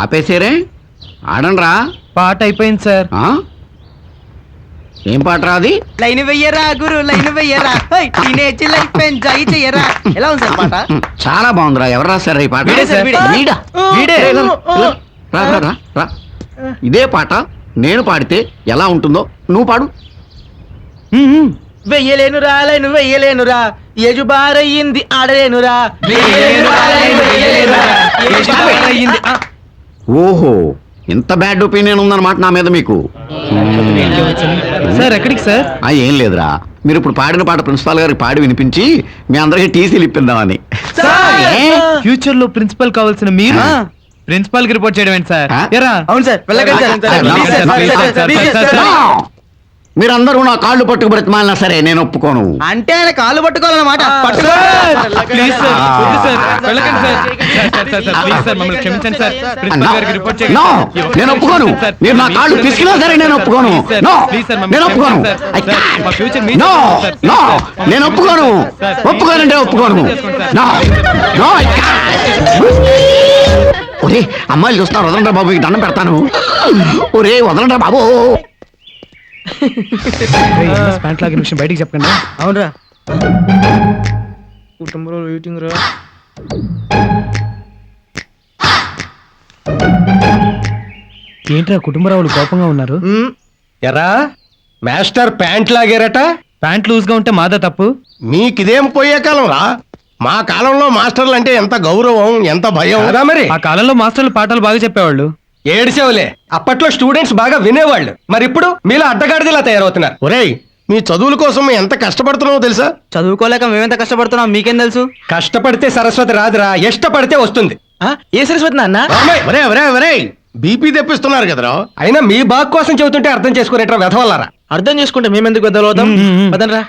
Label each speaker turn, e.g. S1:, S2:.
S1: ఆపేసారే ఆడండ్రా.
S2: పాట అయిపోయింది సార్.
S1: ఆ? ఏం పాట రాది?
S3: లైన్ వెయ్యరా గురు లైన్ వెయ్యరా టీనేజ్ లైఫ్ ఎంజాయ్ చెయ్యరా. ఎలా ఉంది సార్ పాట?
S1: చాలా బాగుందిరా. ఎవరు రాశారా ఈ పాట?
S2: వీడే సార్, వీడే.
S1: వీడా?
S2: వీడే.
S1: రా, రా, రా, రా, రా. ఇదే పాట నేను పాడితే ఎలా ఉంటుందో నువ్వు పాడు.
S3: వెయ్యలేనురా లైన్ వెయ్యలేనురా ఏజు బారయ్యింది ఆడలేనురా.
S1: ఓహో, ఇంత బ్యాడ్ ఒపీనియన్ ఉందన్నమాట నా మీద మీకు.
S2: సార్ ఎక్కడికి సార్?
S1: ఏం లేదురా, మీరు ఇప్పుడు పాడిన పాట ప్రిన్సిపాల్ గారికి పాడి వినిపించి మీ అందరికి టీసీలు ఇప్పిందామని.
S2: ఫ్యూచర్ లో ప్రిన్సిపల్ కావాల్సిన మీరు ప్రిన్సిపల్ కి రిపోర్ట్ చేయడం ఏంటి సార్? ఎరా
S3: అవును సార్ వెళ్ళకండి సార్.
S1: మీరందరూ నా కాళ్ళు పట్టుకు బ్రతిమాలినా సరే నేను ఒప్పుకోను.
S3: అంటే ఆయన కాళ్ళు పట్టుకోవాలన్నమాట.
S2: ప్లీజ్ సార్, వద్దు సార్, వెళ్ళకండి సార్. ప్లీజ్ సార్, మమ్మల్ని క్షమించండి సార్. ప్రిన్సిపల్ గారికి రిపోర్ట్ చేయండి.
S1: No, నేను ఒప్పుకోను. మీరు నా కాళ్ళు తీసుకున్నా సరే నేను ఒప్పుకోను. No, నేను ఒప్పుకోను.
S2: మా ఫ్యూచర్ మీ
S1: No, no, నేను ఒప్పుకోను. ఒప్పుకోనంటే ఒప్పుకోను. No, no, I can't. ఒరే అమ్మాయిలు చూస్తున్నారు, వదలండి బాబు, మీకు దండం పెడతాను. ఒరే వదలండి బాబు.
S2: ప్యాంట్ లాగిన విషయం బయటికి చెప్పండి.
S3: అవునరా కుటుంబంలో వెయిటింగ్ రా.
S2: ఏంట్రా కుటుంబరావులు కోపంగా ఉన్నారు?
S4: ఎరా మాస్టర్ ప్యాంట్ లాగారట.
S2: ప్యాంట్ లూజ్ గా ఉంటే మాదా తప్పు?
S4: మీకిదేం పోయే కాలం రా. మా కాలంలో మాస్టర్లు అంటే ఎంత గౌరవం, ఎంత భయం కదా. మరి
S2: ఆ కాలంలో మాస్టర్లు పాఠాలు బాగా చెప్పేవాళ్ళు.
S4: ఏడ్చేవులే, అప్పట్లో స్టూడెంట్స్ బాగా వినేవాళ్ళు. మరి ఇప్పుడు మీలో అడ్డగాడిదిలా తయారవుతున్నారు. ఒరేయ్, మీ చదువుల కోసం ఎంత కష్టపడుతున్నావో తెలుసా?
S3: చదువుకోలేక మేమెంత కష్టపడుతున్నాం మీకేం తెలుసు?
S4: కష్టపడితే సరస్వతి రాదురా, ఇష్టపడితే వస్తుంది.
S3: ఏ సరస్వతి నాన్న?
S4: ఒరే ఒరే ఒరే, బీపీ తెప్పిస్తున్నారు కదరా. అయినా మీ బాగు కోసం చెబుతుంటే అర్థం చేసుకునేట్రా వెధవల్లారా.
S3: అర్థం చేసుకుంటే మేమెందుకు పెద్దలు అవుతాం? పదండ్రా.